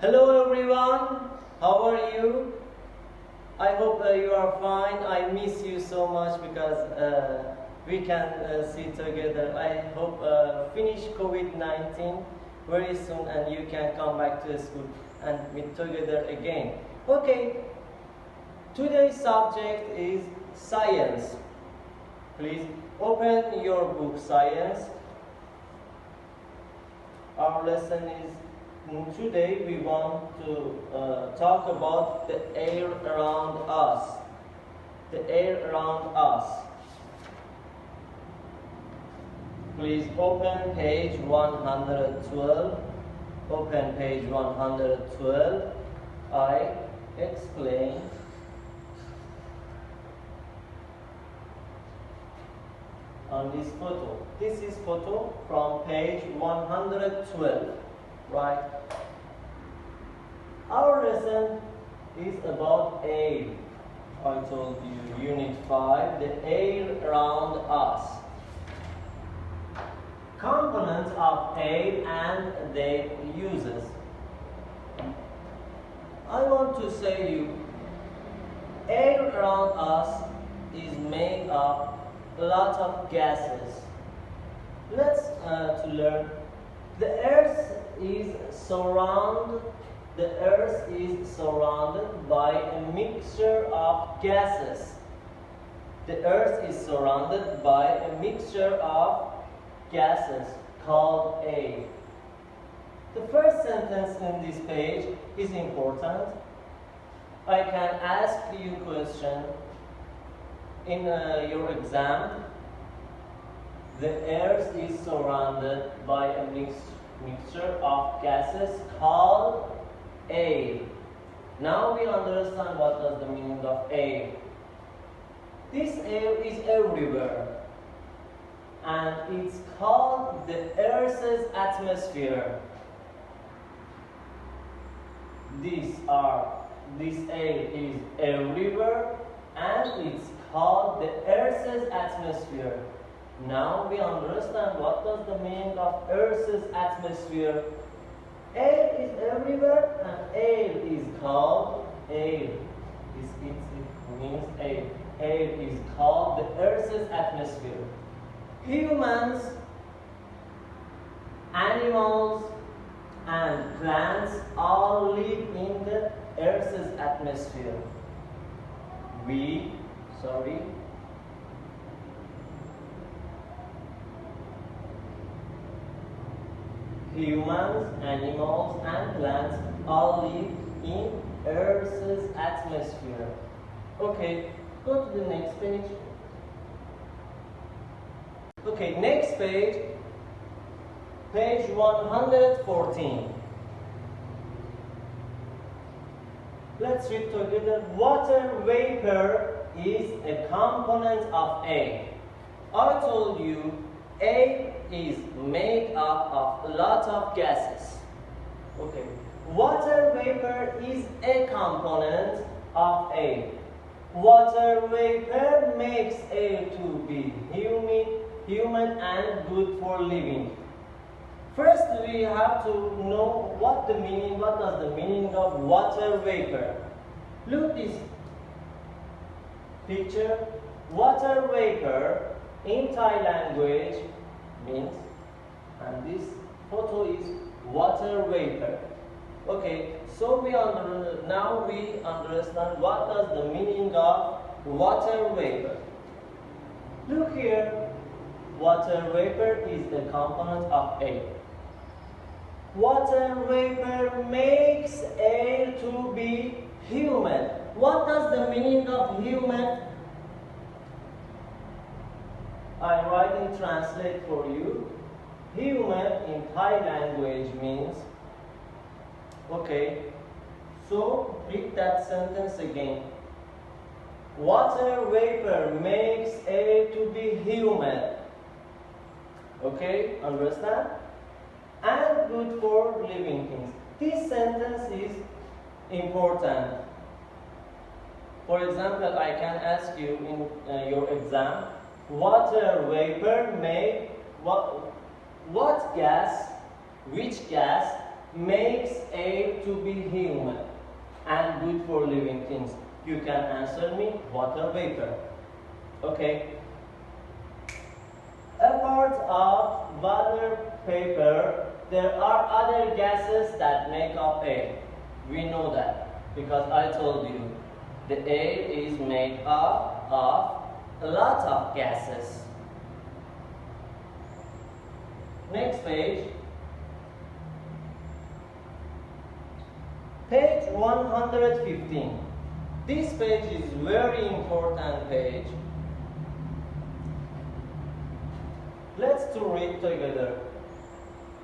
Hello everyone, how are you? I hope you are fine. I miss you so much because we can see together. I hope finish COVID-19 very soon and you can come back to school and meet together again. Okay, today's subject is science. Please open your book Science. Our lesson is today we want to talk about the air around us. The air around us. Please open page 112. Open page 112. I explain. On this photo. This is photo from page 112. Right? Our lesson is about air. I told you, Unit 5, the air around us. Components of air and their uses. I want to say you, air around us is made of a lot of gases. Let's to learn. The earth is surrounded by a mixture of gases. The earth is surrounded by a mixture of gases called air. The first sentence in this page is important. I can ask you a question in your exam. The earth is surrounded by a mixture of gases called air. Now we understand what does the meaning of air. This air is everywhere and it's called the Earth's atmosphere. This air is everywhere and it's called the Earth's atmosphere. Now we understand what does the meaning of Earth's atmosphere. Air is everywhere and air is called air. It means air. Air is called the Earth's atmosphere. Humans, animals, and plants all live in the Earth's atmosphere. Humans, animals, and plants all live in Earth's atmosphere. Okay, go to the next page. Okay, next page, page 114. Let's read together. Water vapor is a component of air. I told you air is made up of a lot of gases. Okay. Water vapor is a component of air. Water vapor makes air to be humid and good for living. First, we have to know what does the meaning of water vapor. Look this picture. Water vapor in Thai language means, and this photo is water vapor. Okay, so now we understand what does the meaning of water vapor. Look here, water vapor is the component of air. Water vapor makes air to be humid. What does the meaning of humid? I write and translate for you. Humid in Thai language means, okay, so read that sentence again. Water vapor makes air to be humid. Okay, understand? And good for living things. This sentence is important. For example, I can ask you in your exam, water vapor make which gas makes air to be good for living things? You can answer me, water vapor. Okay. Apart of water vapor, there are other gases that make up air. We know that because I told you the air is made up of a lot of gases. Next page. Page 115. This page is very important page. Let's to read together.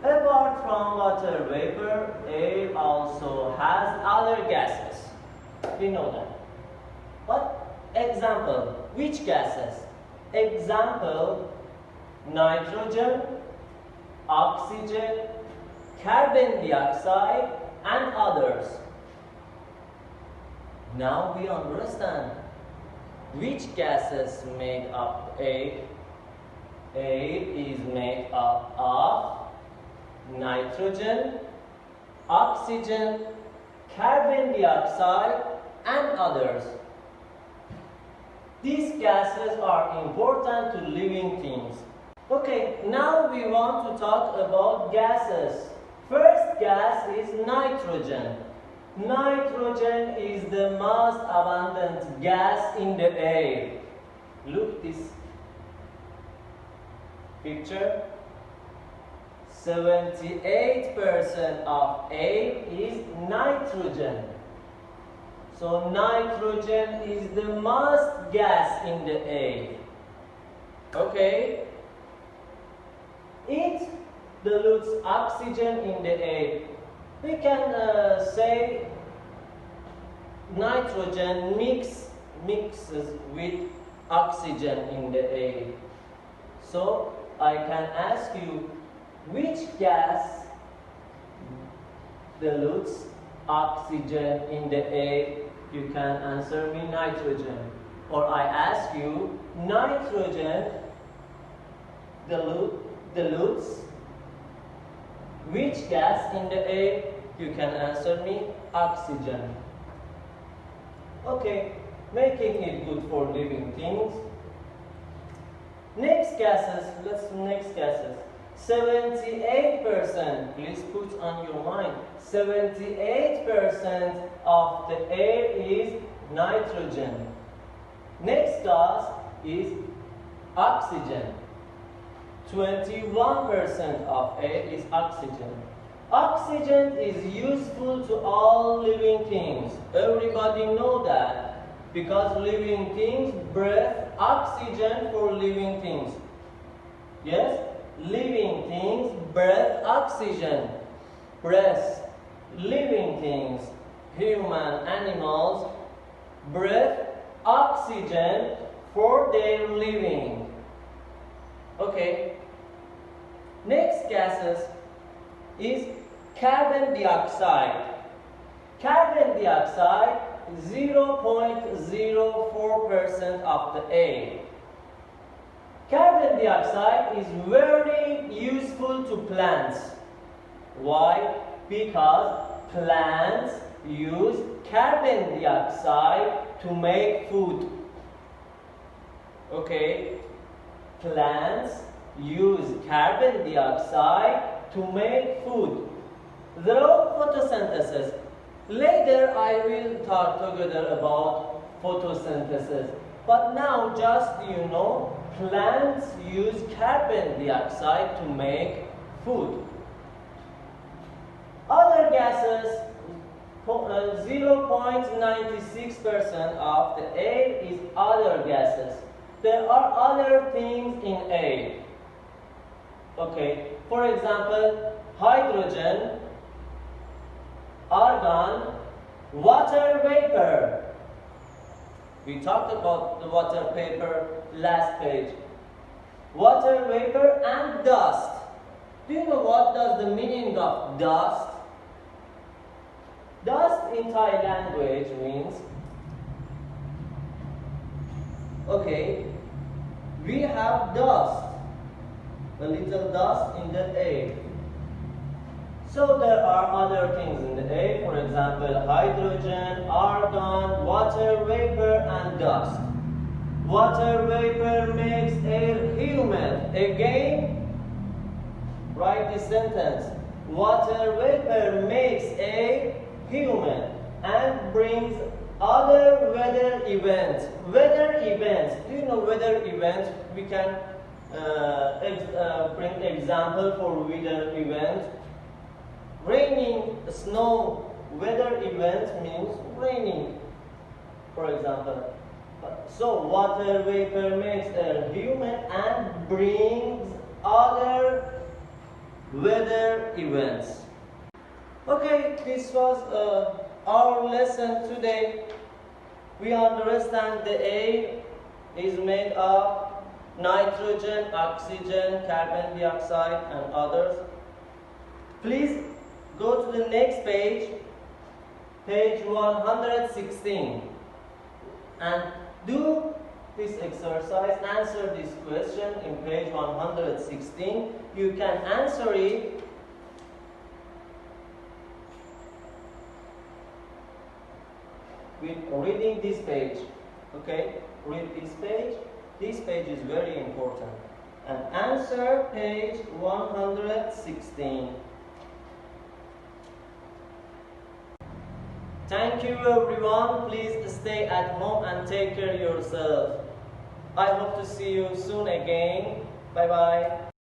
Apart from water vapor, air also has other gases. We know that. But example, which gases? Example, nitrogen, oxygen, carbon dioxide, and others. Now we understand which gases make up air. Air is made up of nitrogen, oxygen, carbon dioxide, and others. These gases are important to living things. Okay, now we want to talk about gases. First gas is nitrogen. Nitrogen is the most abundant gas in the air. Look this picture. 78% of air is nitrogen. So nitrogen is the most gas in the air. Okay? It dilutes oxygen in the air. We can say nitrogen mixes with oxygen in the air. So I can ask you, which gas dilutes oxygen in the air? You can answer me nitrogen. Or I ask you, nitrogen dilutes which gas in the air? You can answer me oxygen. Okay, making it good for living things. Next gases, let's do next gases. 78%, please put on your mind, 78% of the air is nitrogen. Next gas is oxygen. 21% of air is oxygen. Oxygen is useful to all living things. Everybody know that because living things breathe oxygen for living things. Yes? Living things breathe oxygen. Breath. Living things, human, animals, breathe oxygen for their living. Okay. Next gases is carbon dioxide. Carbon dioxide is 0.04% of the air. Carbon dioxide is very useful to plants. Why? Because plants use carbon dioxide to make food. Okay? Plants use carbon dioxide to make food through photosynthesis. Later I will talk together about photosynthesis. But now just you know, plants use carbon dioxide to make food. Other gases, 0.96% of the air is other gases. There are other things in air. Okay, for example, hydrogen, argon, water vapor. We talked about the water vapor last page. Water vapor and dust. Do you know what does the meaning of dust? Dust in Thai language means, okay, we have dust, a little dust in the air. So there are other things in the air, for example, example, hydrogen, argon, water vapor, and dust. Water vapor makes air humid. Again, write this sentence. Water vapor makes air humid and brings other weather events. Weather events. Do you know weather events? We can bring example for weather event. Raining, snow. Weather event means raining, for example. So water vapor makes air humid and brings other weather events. Okay, this was our lesson today. We understand the air is made of nitrogen, oxygen, carbon dioxide, and others. Please go to the next page, page 116, and do this exercise. Answer this question in page 116. You can answer it with reading this page. Okay, read this page. This page is very important. And answer page 116. Thank you everyone. Please stay at home and take care of yourself. I hope to see you soon again. Bye bye.